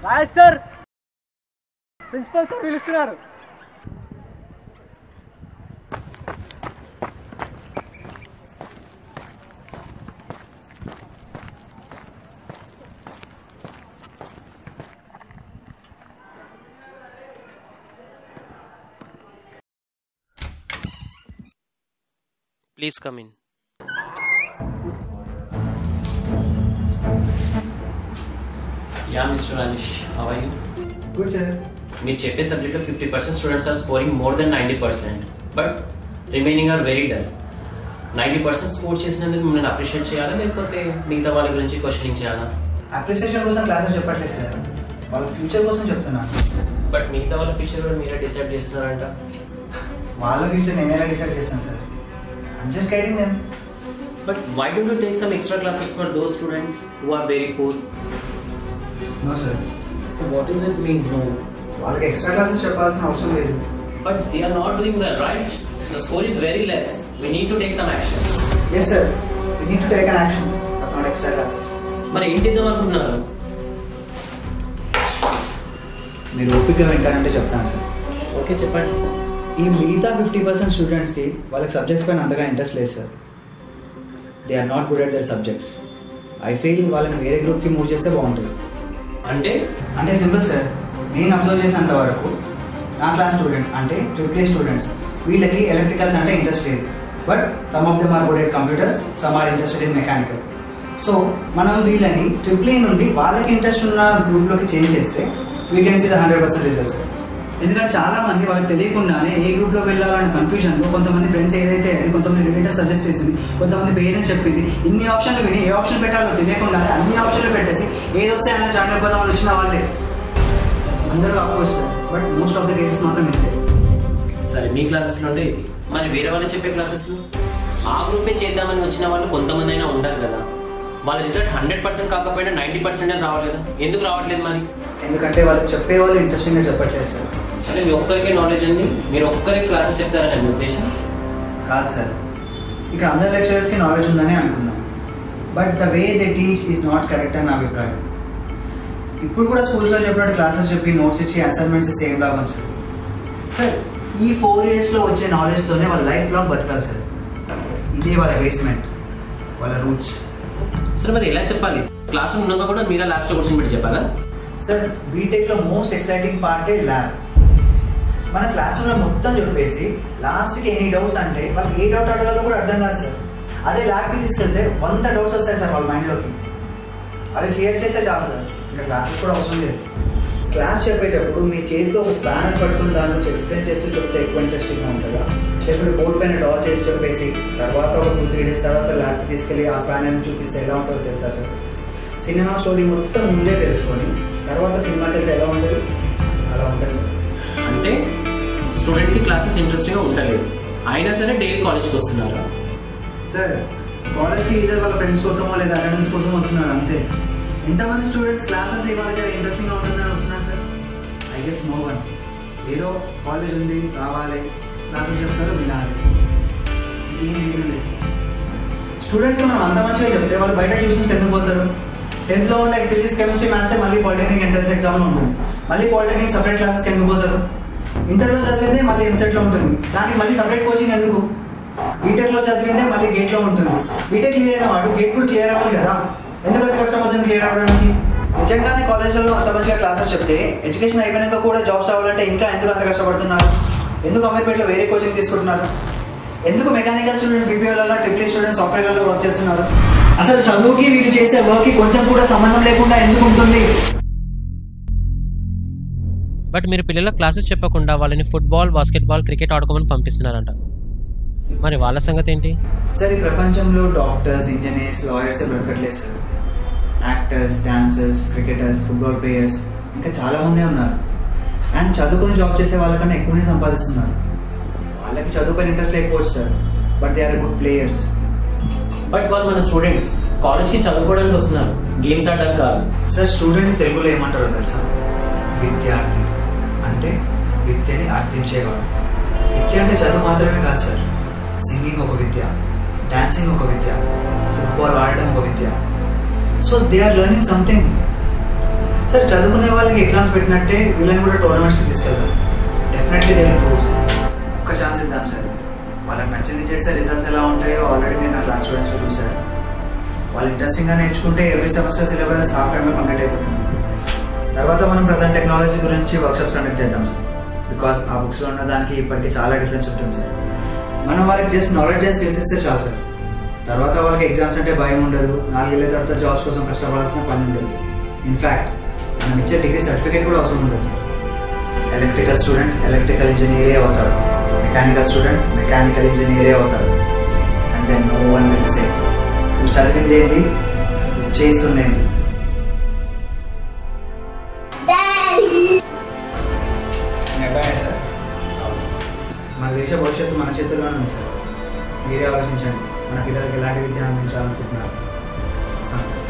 Raj sir, principal sir పిలుస్తున్నారు. Please come in. Yeah, Mr. Anish, how are you? Good, sir. మీరు చెప్పే సబ్జెక్ట్లో 50% students are scoring more than 90%, but remaining are very dull. 90% score చేసినందుకు మిమ్మల్ని appreciate చేయాలా, లేకపోతే మిగతా వాళ్ళ గురించి క్వశ్చనింగ్ చేయాలా? అప్రిసియేషన్ కోసం క్లాసెస్ చెప్పట్లేదు సార్, వాళ్ళ ఫ్యూచర్ కోసం చెప్తున్నాను. బట్ మిగతా వాళ్ళ ఫ్యూచర్ కూడా మీరే డిసైడ్ చేస్తున్నారంట. వాళ్ళ ఫ్యూచర్ నేను ఎలా డిసైడ్ చేస్తాను sir? I'm just guiding them. But why don't you take some extra classes for those students who are very poor? No sir. What does it mean, no? వాళ్ళకి extra classes చెప్పాల్సిన అవసరం లేదు. But they are not doing well, right? The score is very less. We need to take some action. Yes sir. We need to take an action, but not extra classes. మరి ఏం చేద్దాం అనుకుంటున్నారు? మీరు ఓపికగా వింటారంటే చెప్తాను సార్. ఓకే, చెప్పండి. ఈ మిగతా 50% స్టూడెంట్స్కి వాళ్ళకి సబ్జెక్ట్స్ పైన అంతగా ఇంట్రెస్ట్ లేదు sir. They are not good at their subjects. I feel వాళ్ళని వేరే గ్రూప్కి మూవ్ చేస్తే బాగుంటుంది. అంటే సింపుల్ సార్, నేను అబ్జర్వ్ చేసినంత వరకు నా క్లాస్ స్టూడెంట్స్ అంటే AAA స్టూడెంట్స్, వీళ్ళకి ఎలక్ట్రికల్స్ అంటే ఇంట్రెస్ట్ లేదు. But some of them are good at computers, some are interested in mechanical. So మనం వీళ్ళని AAA నుండి వాళ్ళకి ఇంట్రెస్ట్ ఉన్న గ్రూప్లోకి చేంజ్ చేస్తే we can see the 100% results. ఎందుకంటే చాలా మంది వాళ్ళకి తెలియకుండానే ఏ గ్రూప్లో వెళ్ళాలన్న కన్ఫ్యూజన్లో కొంతమంది ఫ్రెండ్స్ ఏదైతే అది, కొంతమంది రిలేటివ్స్ సజెస్ట్ చేసింది, కొంతమంది పేరెంట్స్ చెప్పింది, ఇన్ని ఆప్షన్లు విని ఏ ఆప్షన్ పెట్టాలో తెలియకుండానే అన్ని ఆప్షన్లు పెట్టేసి ఏది వస్తే అలా జాయిన్ అయిపోతాం అని వచ్చిన వాళ్ళే అందరూ అప్పు వస్తారు. But most of the cases మాత్రం ఇంతే. సరే, మీ క్లాసెస్లో అంటే మరి వేరే వాళ్ళు చెప్పే క్లాసెస్లో ఆ గ్రూపే చేద్దామని వచ్చిన వాళ్ళు కొంతమంది అయినా ఉంటారు కదా, వాళ్ళ రిజల్ట్ 100% కాకపోయినా 90% రావాలి కదా, ఎందుకు రావట్లేదు మరి? ఎందుకంటే వాళ్ళు చెప్పేవాళ్ళు ఇంట్రెస్టింగ్గా చెప్పట్లేదు సార్. అంటే మీ ఒక్కరికే నాలెడ్జ్ ఉంది, మీరు ఒక్కరికి క్లాసెస్ చెప్తారని మీ ఉద్దేశం కాదు సార్. ఇక్కడ అందరు లెక్చరర్స్కి నాలెడ్జ్ ఉందని అనుకుందాం, but the way they teach is not correct అని నా అభిప్రాయం. ఇప్పుడు కూడా స్కూల్స్లో చెప్పినట్టు క్లాసెస్ చెప్పి నోట్స్ ఇచ్చి అసైన్మెంట్స్ ఇస్తే ఏం లాభం సార్? సార్, ఈ 4 yearsలో వచ్చే నాలెడ్జ్తోనే వాళ్ళ లైఫ్ లాంగ్ బతకాలి సార్. ఇదే వాళ్ళ బేస్మెంట్, వాళ్ళ రూట్స్. సరే, మరి ఎలా చెప్పాలి? క్లాస్ ఉన్నాక కూడా మీరే ల్యాబ్స్లో కూర్చొని పెట్టి చెప్పాలా? సార్, బీటెక్లో మోస్ట్ ఎక్సైటింగ్ పార్టే ల్యాబ్. మన క్లాస్ రూమ్లో మొత్తం చెప్పేసి లాస్ట్కి ఎనీ డౌట్స్ అంటే వాళ్ళకి ఏ డౌట్ అడగాలో కూడా అర్థం కాదు సార్. అదే ల్యాబ్కి తీసుకెళ్తే 100 డౌట్స్ వస్తాయి సార్ వాళ్ళ మైండ్లోకి. అవి క్లియర్ చేస్తే చాలు సార్, ఇంకా క్లాసెస్ కూడా అవసరం లేదు. క్లాస్ చెప్పేటప్పుడు మీ చేతిలో ఒక స్పానర్ పట్టుకుని దాని నుంచి ఎక్స్ప్లెయిన్ చేస్తూ చెప్తే ఎక్కువ ఇంట్రెస్టింగ్గా ఉంటుందా, లేకపోతే బోర్డు పైన డ్రా చేసి చెప్పేసి తర్వాత ఒక 2-3 days తర్వాత ల్యాబ్కి తీసుకెళ్ళి ఆ స్పానర్ని చూపిస్తే ఎలా ఉంటుందో తెలుసా సార్? సినిమా స్టోరీ మొత్తం ముందే తెలుసుకొని తర్వాత సినిమాకి వెళ్తే ఎలా ఉంటుంది, అలా ఉంటుంది సార్. అంటే స్టూడెంట్కి క్లాసెస్ ఇంట్రెస్టింగ్గా ఉండలేదు, అయినా సరే డైలీ కాలేజ్కి వస్తున్నారు సార్. కాలేజ్కి ఇద్దరు వాళ్ళ ఫ్రెండ్స్ కోసమో లేదా అటెండెన్స్ కోసం వస్తున్నారు అంతే. ఎంతమంది స్టూడెంట్స్ క్లాసెస్ ఇవాళ జర ఇంట్రెస్టింగ్గా ఉంటుందని వస్తున్నారు sir? I guess no one. ఏదో కాలేజ్ ఉంది, రావాలి, క్లాసెస్ చెప్తారు, వినాలి, ఇంకేం రీజన్ లేదు సార్. స్టూడెంట్స్కి మనం అంత మంచిగా చెప్తే వాళ్ళు బయట ట్యూషన్స్కి ఎందుకు పోతారు? 10th ఉండే ఫిజిక్స్, కెమిస్ట్రీ, మ్యాథ్స్ మళ్ళీ పాలిటెక్నిక్ ఎంట్రన్స్ ఎగ్జామ్లో ఉంటుంది, మళ్ళీ పాలిటెక్నిక్ సపరేట్ క్లాసెస్కి ఎందుకు పోతారు? ఇంటర్లో చదివిందే మళ్ళీ ఎంసెట్లో ఉంటుంది, దానికి మళ్ళీ సపరేట్ కోచింగ్ ఎందుకు? బీటెక్లో చదివిందే మళ్ళీ గేట్లో ఉంటుంది, బీటెక్ క్లియర్ అయిన వాడు గేట్ కూడా క్లియర్ అవ్వాలి కదా, ఎందుకు అంత కష్టం అవుతుంది క్లియర్ అవ్వడానికి? నిజంగానే కాలేజ్లో అంత మంచిగా క్లాసెస్ చెప్తే ఎడ్యుకేషన్ అయిపోయినాక కూడా జాబ్స్ రావాలంటే ఇంకా ఎందుకు అంత కష్టపడుతున్నారు? ఎందుకు అమీర్పేటలో వేరే కోచింగ్ తీసుకుంటున్నారు? ఎందుకు మెకానికల్ స్టూడెంట్స్ బీపీఓలలో, AAA స్టూడెంట్స్ సాఫ్ట్వేర్లలో వర్క్ చేస్తున్నారు? అసలు చదువుకి వీళ్ళు చేసే వర్క్కి కొంచెం కూడా సంబంధం లేకుండా ఎందుకు ఉంటుంది? బట్ మీరు పిల్లల క్లాసెస్ చెప్పకుండా వాళ్ళని ఫుట్బాల్, బాస్కెట్బాల్, క్రికెట్ ఆడుకోమని పంపిస్తున్నారంట, మరి వాళ్ళ సంగతి ఏంటి? సార్, ఈ ప్రపంచంలో డాక్టర్స్, ఇంజనీర్స్, లాయర్స్ బ్రతకట్లేదు sir. Actors, dancers, cricketers, football players ఇంకా చాలామందే ఉన్నారు. అండ్ చదువుకొని జాబ్ చేసే వాళ్ళకన్నా ఎక్కువనే సంపాదిస్తున్నారు. వాళ్ళకి చదువుపైన ఇంట్రెస్ట్ లేకపోవచ్చు sir, but they are good players. But వాళ్ళు మన స్టూడెంట్స్ కాలేజ్కి చదువుకోవడానికి వస్తున్నారు, గేమ్స్ ఆడడానికి కాదు సార్. స్టూడెంట్ తెలుగులో ఏమంటారో తెలుసా? విద్యార్థి అంటే విద్యని అర్థించేవాడు. విద్య అంటే చదువు మాత్రమే కాదు సార్. సింగింగ్ ఒక విద్య, డాన్సింగ్ ఒక విద్య, ఫుట్బాల్ ఆడడం ఒక విద్య. So they are learning something. Sir చదువుకునే వాళ్ళకి ఎగ్జామ్స్ పెట్టినట్టే వీళ్ళని కూడా టోర్నమెంట్స్కి తీసుకెళ్తాం. Definitely they will prove. ఒక్క ఛాన్స్ ఇద్దాం సార్. వాళ్ళకి నచ్చింది చేస్తే రిజల్ట్స్ ఎలా ఉంటాయో ఆల్రెడీ మీరు నా క్లాస్ స్టూడెంట్స్లో చూసారు. వాళ్ళు ఇంట్రెస్టింగ్గా నేర్చుకుంటే ఎవ్రీ సెమిస్టర్ సిలబస్ హాఫ్ టైంలో కంప్లీట్ అయిపోతుంది. తర్వాత మనం ప్రజెంట్ టెక్నాలజీ గురించి వర్క్షాప్స్ కండక్ట్ చేద్దాం సార్. బికాస్ ఆ బుక్స్లో ఉన్న దానికి ఇప్పటికీ చాలా డిఫరెన్స్ ఉంటుంది సార్. మనం వాళ్ళకి జస్ట్ నాలెడ్జ్ అండ్ స్కిల్స్ ఇస్తే చాలు సార్. తర్వాత వాళ్ళకి ఎగ్జామ్స్ అంటే భయం ఉండదు. 4 ఏళ్ళ తర్వాత జాబ్స్ కోసం కష్టపడాల్సిన పని ఉండదు. ఇన్ఫ్యాక్ట్ మనం ఇచ్చే డిగ్రీ సర్టిఫికేట్ కూడా అవసరం ఉండదు సార్. ఎలక్ట్రికల్ స్టూడెంట్ ఎలక్ట్రికల్ ఇంజనీరే అవుతాడు, మెకానికల్ స్టూడెంట్ మెకానికల్ ఇంజనీరే అవుతాడు. And then no one will say నువ్వు చదివింది ఏంటి, నువ్వు చేస్తుంది ఏంటి. సార్ మన దేశ భవిష్యత్తు మన చేతుల్లోనే ఉంది సార్. మీరే ఆలోచించండి, మన పిల్లలకి ఎలాంటి విద్య అందించాలనుకుంటున్నారు. వస్తాను సార్.